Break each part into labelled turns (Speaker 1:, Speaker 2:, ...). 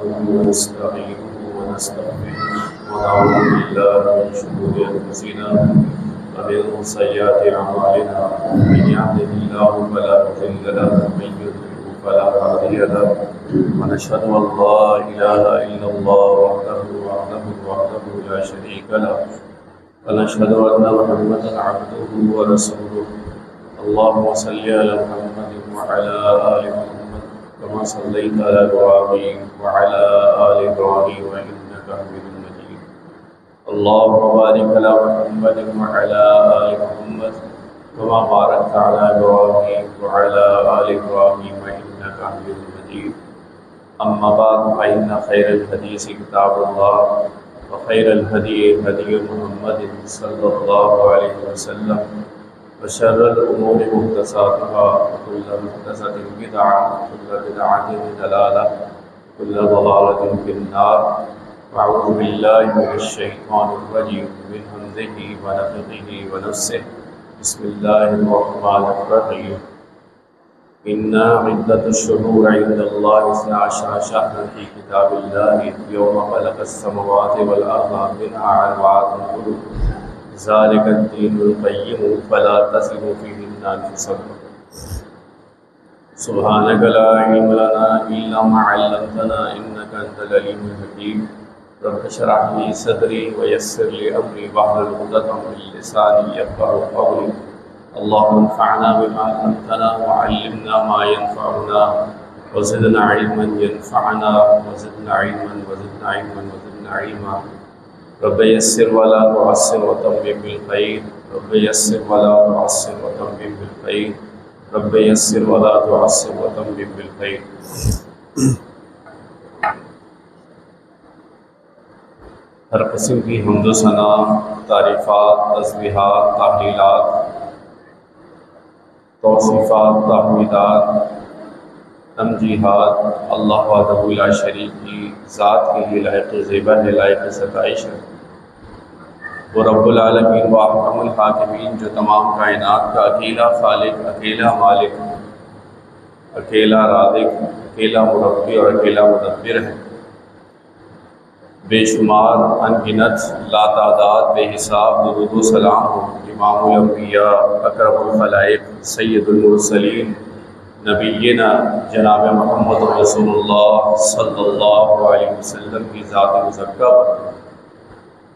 Speaker 1: ونستعينه ونستغفره ونعوذ بالله من شرور أنفسنا ومن سيئات أعمالنا من يهده الله فلا مضل له ومن يضلل فلا هادي له ونشهد أن لا إله إلا الله وحده لا شريك له ونشهد أن محمدا عبده ورسوله اللهم صل على محمد وعلى آل محمد كما صليت على إبراهيم وعلى آل إبراهيم إنك حميد مجيد اللهم بارك على محمد وعلى آل محمد كما باركت على إبراهيم وعلى آل إبراهيم إنك حميد مجيد أما بعد فإن خير الحديث كتاب الله وخير الهدي هدي محمد صلى الله عليه وسلم وشر الأمور محدثاتها وكل محدثة بدعة وكل بدعة ضلالة وكل ضلالة في النار وأعوذ بالله من الشيطان الرجيم من همزه ونفخه ونفسه بسم الله الرحمن الرحيم إن عدة الشهور عند الله 12 شهرا في كتاب الله يوم خلق السماوات والأرض منها أربعة حرم ذلك الدين القيم فلا تظلموا فيهن أنفسكم سبحانك لا علم لنا إلا ما علمتنا إنك أنت العليم الحكيم رب اشرح لي صدري ويسر لي أمري واحلل عقدة من لساني يفقهوا قولي اللهم انفعنا بما علمتنا وعلمنا ما ينفعنا وزدنا علما ينفعنا وزدنا علما رب يسر ولا تعسر وتمم بالخير رب يسر ولا تعسر وتمم بالخير رب يسر ولا تعسر وتمم بالخير ہر قسم کی حمد و ثنا، تعریفات، تسبیحات، تحلیلات، توصیفات، تحمیدات، تمجیحات اللہ وحدہ لا شریک کی ذات کے لیے لائق زیبا ہے، لائق ستائش ہے۔ وہ رب العالمین و احکم الحاکمین جو تمام کائنات کا اکیلا خالق، اکیلا مالک، اکیلا رازق، اکیلا مربی اور اکیلا مدبر ہے، بے شمار انگنت لا تعداد بے حساب درود و سلام ہو امام الانبیاء اکرم الخلائق سید المرسلین نبینا جناب محمد رسول اللہ صلی اللہ علیہ وسلم کی ذات مزکہ پر،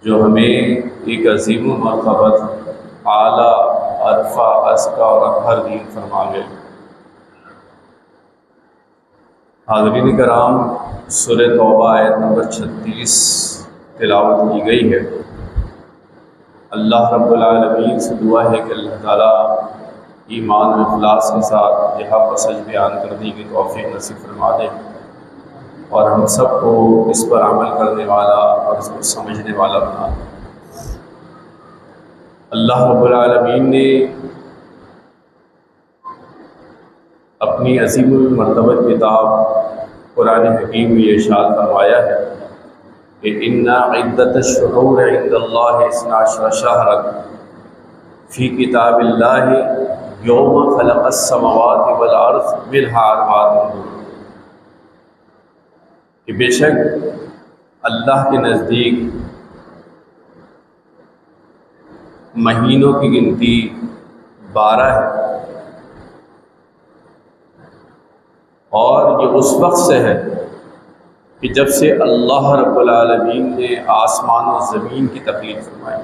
Speaker 1: جو ہمیں ایک عظیم مرتبت اعلیٰ عرفہ ازکا اور اطہر دین فرما گئے۔ حاضرین کرام، سورہ توبہ آیت نمبر 36 تلاوت کی گئی ہے۔ اللہ رب العالمین سے دعا ہے کہ اللہ تعالیٰ ایمان و اخلاص کے ساتھ یہ حق و سچ بیان کرنے کی توفیق نصیب فرما دے، اور ہم سب کو اس پر عمل کرنے والا اور اس کو سمجھنے والا بنا دے۔ اللہ رب العالمین نے اپنی عظیم المرتبت کتاب قرآن حکیم میں ارشاد فرمایا ہے کہ ان عدۃ الشہور عند اللہ 12 شہرا فی کتاب اللہ یوم خلق السماوات والارض منها اربعۃ حرم، کہ بے شک اللہ کے نزدیک مہینوں کی گنتی 12 ہے، اور یہ اس وقت سے ہے کہ جب سے اللہ رب العالمین نے آسمان و زمین کی تخلیق فرمائی۔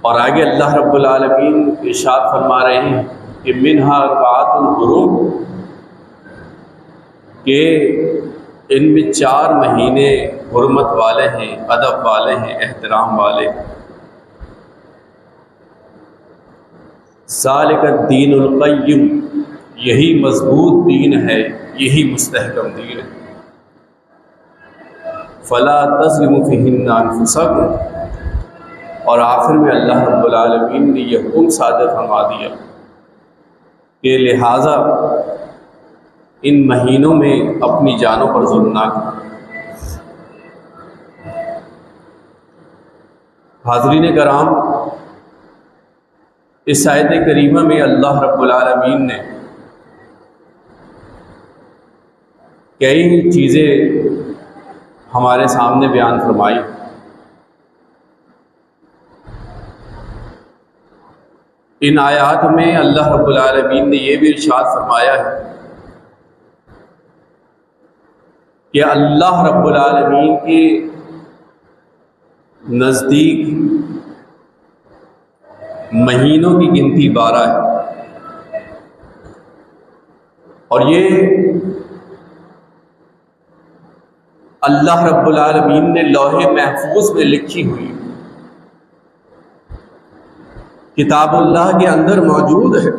Speaker 1: اور آگے اللہ رب العالمین ارشاد فرما رہے ہیں کہ منہا اربعۃ حرم، کہ ان میں 4 مہینے حرمت والے ہیں، ادب والے ہیں، احترام والے ہیں۔ ذالک الدین القیم، یہی مضبوط دین ہے، یہی مستحکم دین ہے۔ فلا تظلموا فیہن انفسکم، اور آخر میں اللہ رب العالمین نے یہ حکم صادر فرما دیا کہ لہٰذا ان مہینوں میں اپنی جانوں پر ظلم نہ کریں۔ حاضرین کرام، اس آیت کریمہ میں اللہ رب العالمین نے کئی چیزیں ہمارے سامنے بیان فرمائی۔ ان آیات میں اللہ رب العالمین نے یہ بھی ارشاد فرمایا ہے کہ اللہ رب العالمین کے نزدیک مہینوں کی گنتی 12 ہے، اور یہ اللہ رب العالمین نے لوح محفوظ میں لکھی ہوئی کتاب اللہ کے اندر موجود ہے،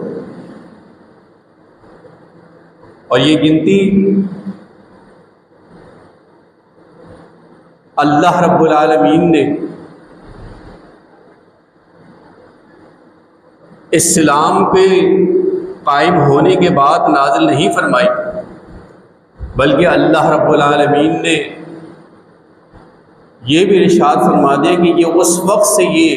Speaker 1: اور یہ گنتی اللہ رب العالمین نے اسلام پہ قائم ہونے کے بعد نازل نہیں فرمائی، بلکہ اللہ رب العالمین نے یہ بھی ارشاد فرما دیا کہ یہ اس وقت سے، یہ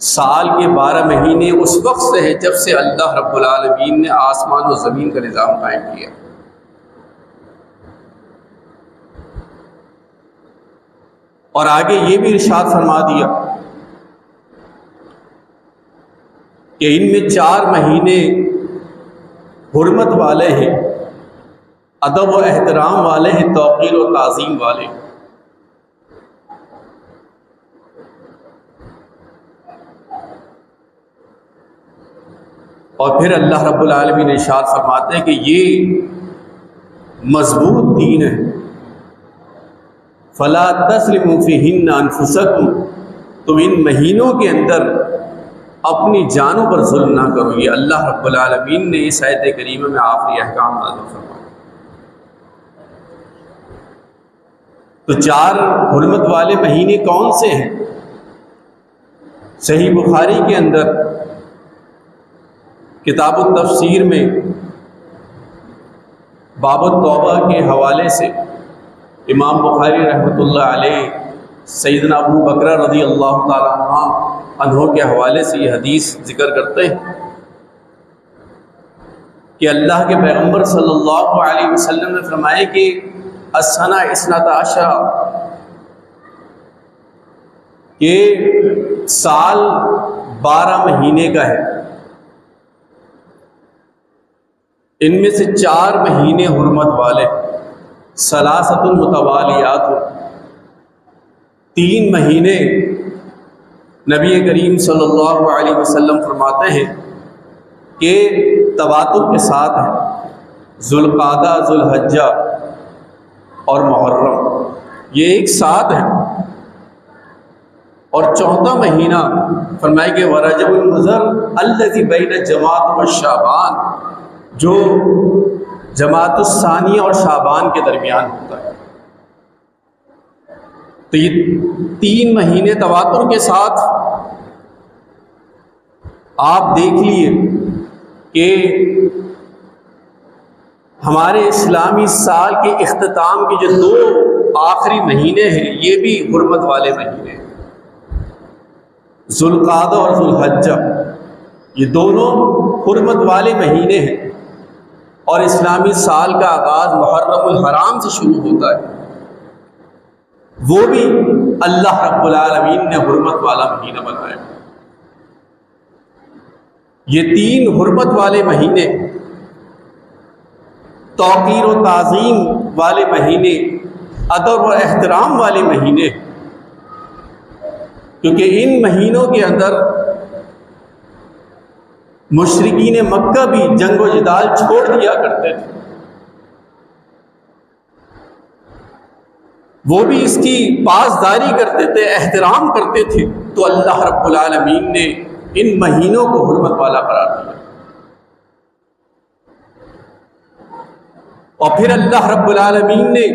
Speaker 1: سال کے 12 مہینے اس وقت سے ہے جب سے اللہ رب العالمین نے آسمان و زمین کا نظام قائم کیا۔ اور آگے یہ بھی ارشاد فرما دیا کہ ان میں 4 مہینے حرمت والے ہیں، ادب و احترام والے ہیں، توقیر و تعظیم والے ہیں۔ اور پھر اللہ رب العالمین ارشاد فرماتے ہیں کہ یہ مضبوط دین ہے، فلا تظلموا فیہن انفسکم، تم ان مہینوں کے اندر اپنی جانوں پر ظلم نہ کرو۔ یہ اللہ رب العالمین نے اس آیت کریمہ میں آخری احکام نازل فرمائے۔ تو 4 حرمت والے مہینے کون سے ہیں؟ صحیح بخاری کے اندر کتاب التفسیر میں باب التوبہ کے حوالے سے امام بخاری رحمۃ اللہ علیہ سیدنا ابو بکر رضی اللہ تعالیٰ عنہ کے حوالے سے یہ حدیث ذکر کرتے ہیں کہ اللہ کے پیغمبر صلی اللہ علیہ وسلم نے فرمایا کہ السنہ 12 کہ سال 12 مہینے کا ہے، ان میں سے 4 مہینے حرمت والے، ثلاثۃ متوالیات، 3 مہینے نبی کریم صلی اللہ علیہ وسلم فرماتے ہیں کہ تواتر کے ساتھ ہیں، ذوالقعدہ، ذوالحجہ اور محرم، یہ ایک ساتھ ہیں۔ اور 4تھا مہینہ فرمائے کہ ورجب المضر الذی بین جماعت و شعبان، جو جماعت الثانیہ اور شعبان کے درمیان ہوتا ہے۔ تو یہ 3 مہینے تواتر کے ساتھ آپ دیکھ لیے کہ ہمارے اسلامی سال کے اختتام کے جو 2 آخری مہینے ہیں یہ بھی حرمت والے مہینے ہیں، ذوالقعدہ اور ذوالحجہ، یہ دونوں حرمت والے مہینے ہیں، اور اسلامی سال کا آغاز محرم الحرام سے شروع ہوتا ہے، وہ بھی اللہ رب العالمین نے حرمت والا مہینہ بنایا۔ یہ 3 حرمت والے مہینے، توقیر و تعظیم والے مہینے، ادب و احترام والے مہینے، کیونکہ ان مہینوں کے اندر مشرکین مکہ بھی جنگ و جدال چھوڑ دیا کرتے تھے، وہ بھی اس کی پاسداری کرتے تھے، احترام کرتے تھے، تو اللہ رب العالمین نے ان مہینوں کو حرمت والا قرار دیا۔ اور پھر اللہ رب العالمین نے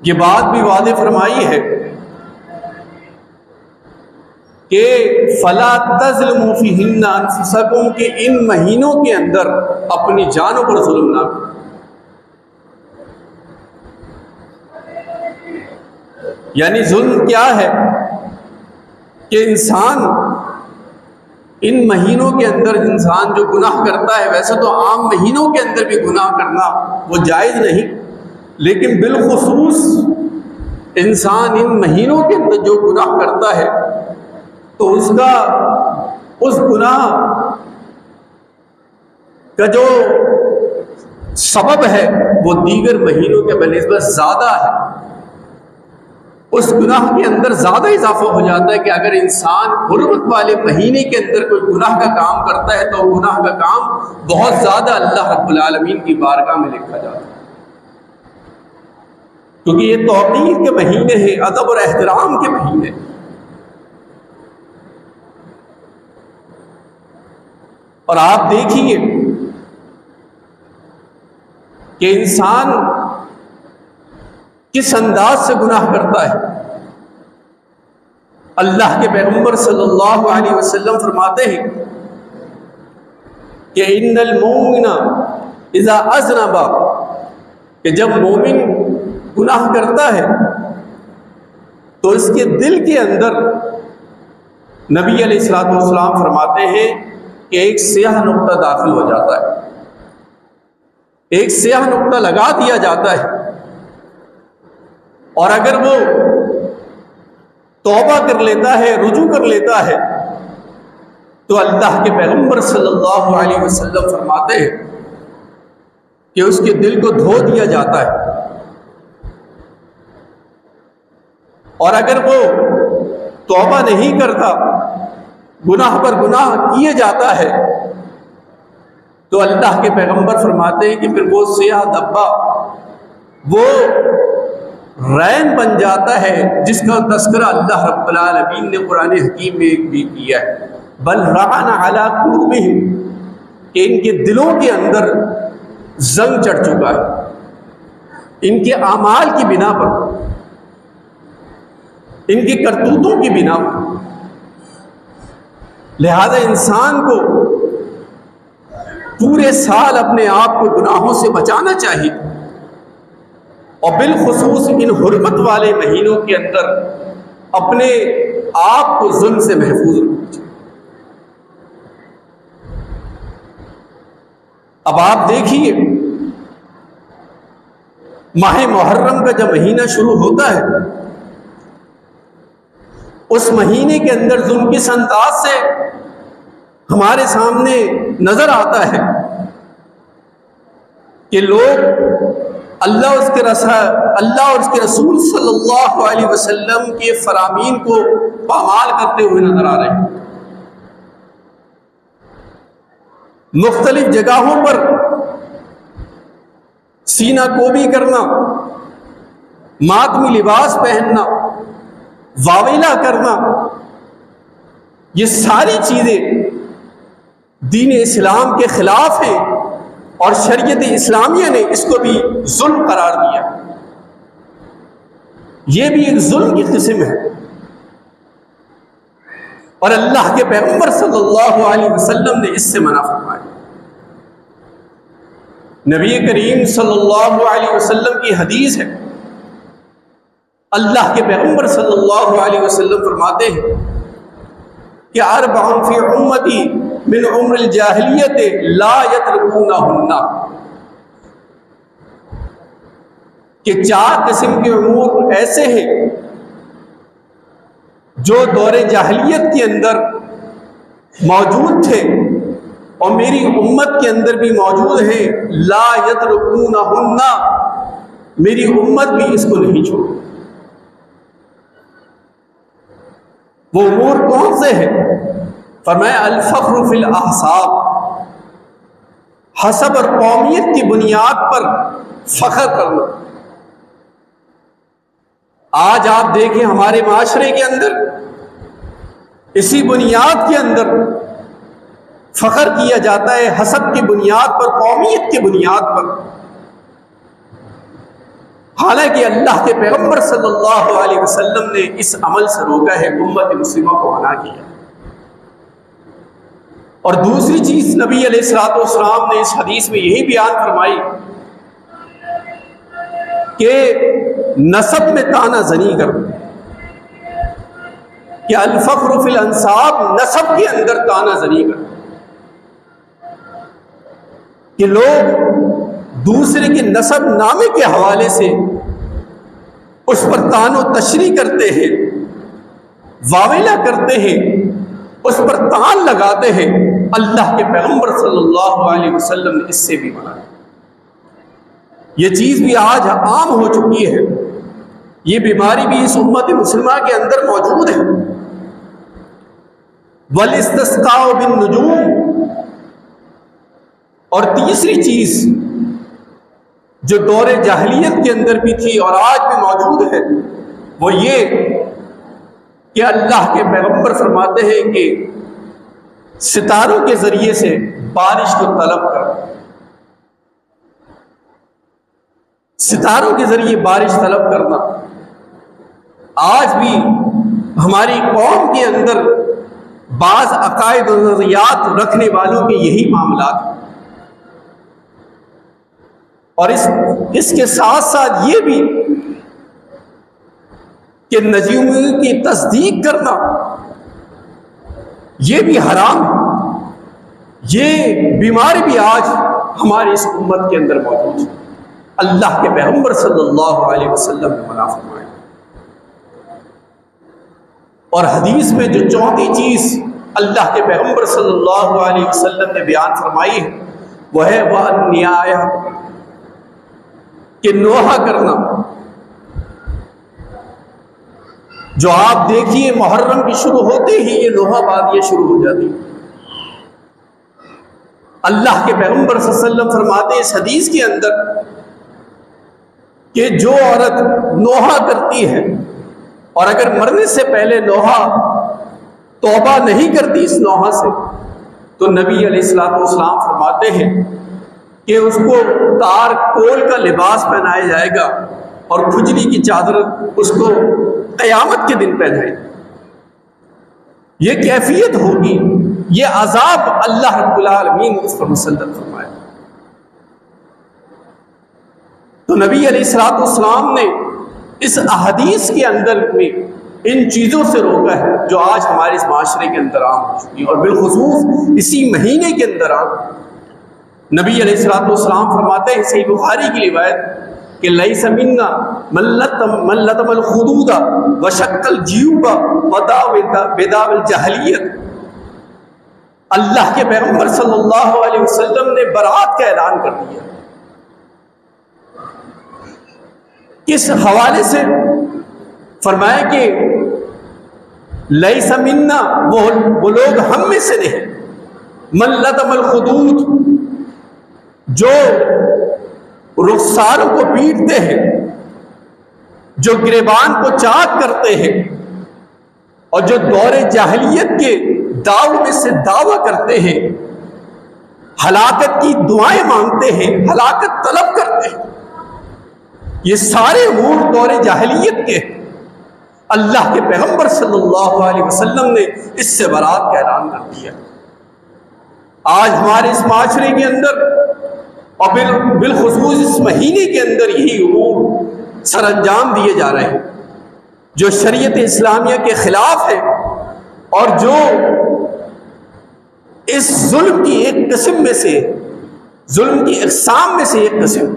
Speaker 1: یہ بات بھی واضح فرمائی ہے کہ فلا تظلموا فیہن انفسکم، کہ ان مہینوں کے اندر اپنی جانوں پر ظلم نہ کرو۔ یعنی ظلم کیا ہے؟
Speaker 2: کہ انسان ان مہینوں کے اندر انسان جو گناہ کرتا ہے، ویسے تو عام مہینوں کے اندر بھی گناہ کرنا وہ جائز نہیں، لیکن بالخصوص انسان ان مہینوں کے اندر جو گناہ کرتا ہے تو اس گناہ کا جو سبب ہے وہ دیگر مہینوں کے بنسبت زیادہ ہے۔ اس گناہ کے اندر زیادہ اضافہ ہو جاتا ہے کہ اگر انسان حرمت والے مہینے کے اندر کوئی گناہ کا کام کرتا ہے تو گناہ کا کام بہت زیادہ اللہ رب العالمین کی بارگاہ میں لکھا جاتا ہے، کیونکہ یہ توقیر کے مہینے ہیں، ادب اور احترام کے مہینے۔ اور آپ دیکھیے کہ انسان کس انداز سے گناہ کرتا ہے۔ اللہ کے پیغمبر صلی اللہ علیہ وسلم فرماتے ہیں کہ ان المؤمن اذا اذنب، کہ جب مومن گناہ کرتا ہے تو اس کے دل کے اندر نبی علیہ الصلوۃ والسلام فرماتے ہیں کہ ایک سیاہ نقطہ داخل ہو جاتا ہے، ایک سیاہ نقطہ لگا دیا جاتا ہے، اور اگر وہ توبہ کر لیتا ہے، رجوع کر لیتا ہے، تو اللہ کے پیغمبر صلی اللہ علیہ وسلم فرماتے ہیں کہ اس کے دل کو دھو دیا جاتا ہے، اور اگر وہ توبہ نہیں کرتا، گناہ پر گناہ کیے جاتا ہے، تو اللہ کے پیغمبر فرماتے ہیں کہ پھر وہ سیاہ دھبا وہ رین بن جاتا ہے، جس کا تذکرہ اللہ رب العالمین نے قرآن حکیم میں بھی کیا ہے، بل ران علی قلوبہم، کہ ان کے دلوں کے اندر زنگ چڑھ چکا ہے، ان کے اعمال کی بنا پر، ان کی کرتوتوں کی بنا پر۔ لہذا انسان کو پورے سال اپنے آپ کو گناہوں سے بچانا چاہیے، اور بالخصوص ان حرمت والے مہینوں کے اندر اپنے آپ کو ظلم سے محفوظ رکھنا چاہیے۔ اب آپ دیکھیے ماہ محرم کا جب مہینہ شروع ہوتا ہے، اس مہینے کے اندر ظلم کس انداز سے ہمارے سامنے نظر آتا ہے کہ لوگ اللہ اور اس کے رسول صلی اللہ علیہ وسلم کے فرامین کو پامال کرتے ہوئے نظر آ رہے ہیں۔ مختلف جگہوں پر سینہ کوبی کرنا، ماتمی لباس پہننا، واویلا کرنا، یہ ساری چیزیں دین اسلام کے خلاف ہیں، اور شریعت اسلامیہ نے اس کو بھی ظلم قرار دیا۔ یہ بھی ایک ظلم کی قسم ہے، اور اللہ کے پیغمبر صلی اللہ علیہ وسلم نے اس سے منع فرمایا۔ نبی کریم صلی اللہ علیہ وسلم کی حدیث ہے، اللہ کے پیغمبر صلی اللہ علیہ وسلم فرماتے ہیں کہ اربع فی امتی من عمر الجاہلیت لا یترکونہن، کہ 4 قسم کے امور ایسے ہیں جو دور جاہلیت کے اندر موجود تھے اور میری امت کے اندر بھی موجود ہیں، لا یترکونہن، میری امت بھی اس کو نہیں چھوڑے۔ وہ امور کون سے ہیں؟ فرمایا الفخر فی الاحساب، حسب اور قومیت کی بنیاد پر فخر کرنا۔ آج آپ دیکھیں ہمارے معاشرے کے اندر اسی بنیاد کے اندر فخر کیا جاتا ہے، حسب کی بنیاد پر، قومیت کی بنیاد پر، حالانکہ اللہ کے پیغمبر صلی اللہ علیہ وسلم نے اس عمل سے روکا ہے، امت مسلمہ کو منع کیا۔ اور دوسری چیز نبی علیہ الصلوۃ والسلام نے اس حدیث میں یہی بیان فرمائی کہ نسب میں طعنہ زنی کرنا، کہ الفخر فی الانساب، نسب کے اندر تانا زنی کرتے کہ لوگ دوسرے کے نسب نامے کے حوالے سے اس پر تان و تشریح کرتے ہیں، واویلا کرتے ہیں، اس پر تان لگاتے ہیں۔ اللہ کے پیغمبر صلی اللہ علیہ وسلم نے اس سے بھی منع۔ یہ چیز بھی آج عام ہو چکی ہے، یہ بیماری بھی اس امت مسلمہ کے اندر موجود ہے۔ والاستسقاء بالنجوم، اور تیسری چیز جو دور جاہلیت کے اندر بھی تھی اور آج بھی موجود ہے، وہ یہ کہ اللہ کے پیغمبر فرماتے ہیں کہ ستاروں کے ذریعے سے بارش کو طلب کر، ستاروں کے ذریعے بارش طلب کرنا آج بھی ہماری قوم کے اندر بعض عقائد و نظریات رکھنے والوں کے یہی معاملات ہیں۔ اور اس کے ساتھ ساتھ یہ بھی کہ نجومیوں کی تصدیق کرنا یہ بھی حرام ہے۔ یہ بیماری بھی آج ہماری اس امت کے اندر موجود ہے۔ اللہ کے پیغمبر صلی اللہ علیہ وسلم نے منع فرمایا۔ اور حدیث میں جو چوتھی چیز اللہ کے پیغمبر صلی اللہ علیہ وسلم نے بیان فرمائی ہے وہ ہے وَالنِّیَاحَ، کہ نوحہ کرنا۔ جو آپ دیکھیے محرم کی شروع ہوتے ہی یہ نوحہ بادیاں شروع ہو جاتی۔ اللہ کے پیغمبر صلی اللہ علیہ وسلم فرماتے ہیں اس حدیث کے اندر کہ جو عورت نوحہ کرتی ہے اور اگر مرنے سے پہلے نوحہ توبہ نہیں کرتی اس نوحہ سے، تو نبی علیہ السلام فرماتے ہیں کہ اس کو تار کول کا لباس پہنایا جائے گا اور کھجلی کی چادر اس کو قیامت کے دن پہنائے۔ یہ کیفیت ہوگی، یہ عذاب اللہ رب العالمین اس پر مسلط فرمائے۔ تو نبی علیہ السلام نے اس احادیث کے اندر میں ان چیزوں سے روکا ہے جو آج ہمارے اس معاشرے کے اندر عام ہو چکی ہے، اور بالخصوص اسی مہینے کے اندر عام۔ نبی علیہ السلام فرماتے ہیں صحیح بخاری کی روایت کہ لیس منا من لطم الخدود وشق الجیوب وداء بداء الجاہلیت۔ اللہ کے پیغمبر صلی اللہ علیہ وسلم نے برات کا اعلان کر دیا۔ کس حوالے سے؟ فرمایا کہ لیس منا، وہ لوگ ہم میں سے نہیں، من لطم الخدود، جو رخساروں کو پیٹتے ہیں، جو گریبان کو چاک کرتے ہیں، اور جو دور جاہلیت کے داؤ میں سے دعویٰ کرتے ہیں، ہلاکت کی دعائیں مانگتے ہیں، ہلاکت طلب کرتے ہیں۔ یہ سارے امور دور جاہلیت کے ہیں۔ اللہ کے پیغمبر صلی اللہ علیہ وسلم نے اس سے برات کا اعلان کر دیا۔ آج ہمارے اس معاشرے کے اندر اور بالخصوص اس مہینے کے اندر یہی امور سر انجام دیے جا رہے ہیں جو شریعت اسلامیہ کے خلاف ہے، اور جو اس ظلم کی ایک قسم میں سے، ظلم کی اقسام میں سے ایک قسم،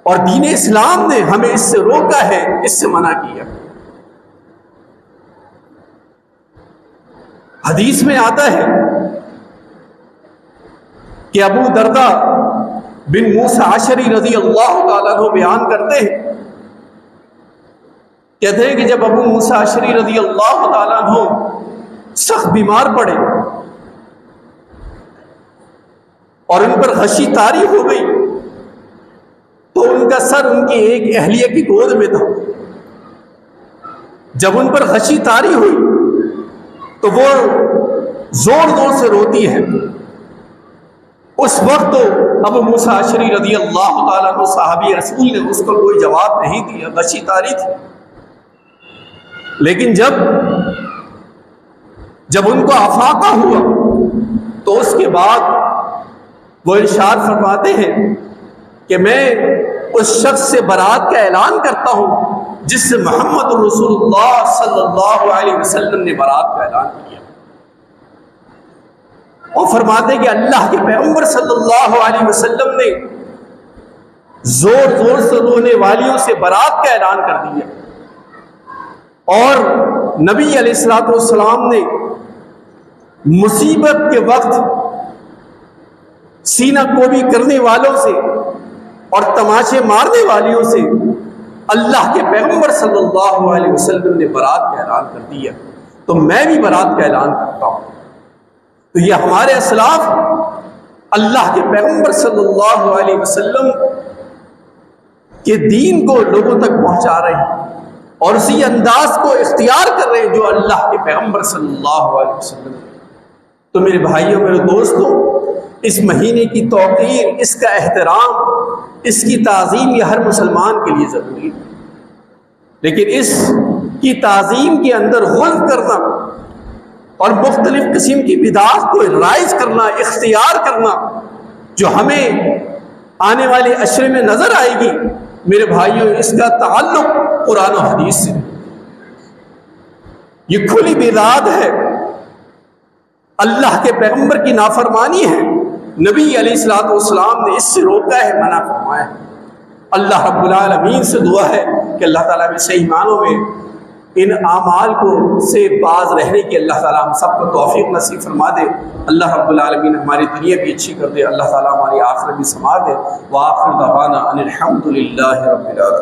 Speaker 2: اور دین اسلام نے ہمیں اس سے روکا ہے، اس سے منع کیا۔ حدیث میں آتا ہے کہ ابو درداء بن موسیٰ اشعری رضی اللہ تعالیٰ عنہ بیان کرتے ہیں، کہتے ہیں کہ جب ابو موسیٰ اشعری رضی اللہ تعالیٰ عنہ سخت بیمار پڑے اور ان پر غشی طاری ہو گئی، تو ان کا سر ان کی ایک اہلیہ کی گود میں تھا۔ جب ان پر غشی طاری ہوئی تو وہ زور زور سے روتی ہے۔ اس وقت تو ابو موسیٰ اشعری رضی اللہ تعالیٰ عنہ صحابی رسول نے اس کو کوئی جواب نہیں دیا، غشی طاری تھی۔ لیکن جب ان کو افاقہ ہوا تو اس کے بعد وہ ارشاد فرماتے ہیں کہ میں اس شخص سے برات کا اعلان کرتا ہوں جس سے محمد رسول اللہ صلی اللہ علیہ وسلم نے برات کا اعلان کیا. اور فرماتے کہ اللہ کے پیغمبر صلی اللہ علیہ وسلم نے زور زور سے رونے والیوں سے برات کا اعلان کر دیا. اور نبی علیہ الصلوۃ والسلام نے مصیبت کے وقت سینہ کوبی کرنے والوں سے اور تماشے مارنے والیوں سے اللہ کے پیغمبر صلی اللہ علیہ وسلم نے برات کا اعلان کر دیا. تو میں بھی برات کا اعلان کرتا ہوں. تو یہ ہمارے اسلاف اللہ کے پیغمبر صلی اللہ علیہ وسلم کے دین کو لوگوں تک پہنچا رہے ہیں اور اسی انداز کو اختیار کر رہے ہیں جو اللہ کے پیغمبر صلی اللہ علیہ وسلم. تو میرے بھائیوں میرے دوستوں، اس مہینے کی توقیر، اس کا احترام، اس کی تعظیم یہ ہر مسلمان کے لیے ضروری ہے. لیکن اس کی تعظیم کے اندر غلط کرنا اور مختلف قسم کی بدعات کو رائج کرنا، اختیار کرنا، جو ہمیں آنے والے عشرے میں نظر آئے گی، میرے بھائیوں اس کا تعلق قرآن و حدیث سے. یہ کھلی بدعت ہے، اللہ کے پیغمبر کی نافرمانی ہے. نبی علیہ الصلوۃ والسلام نے اس سے روکا ہے، منع فرمایا ہے. اللہ رب العالمین سے دعا ہے کہ اللہ تعالیٰ میں صحیح معنوں میں ان اعمال کو سے باز رہنے کی اللہ تعالیٰ ہم سب کو توفیق نصیب فرما دے. اللہ رب العالمین ہماری دنیا بھی اچھی کر دے، اللہ تعالیٰ ہماری آخرت بھی سنوار دے. وآخر دعوانا ان الحمد للہ رب العالمین.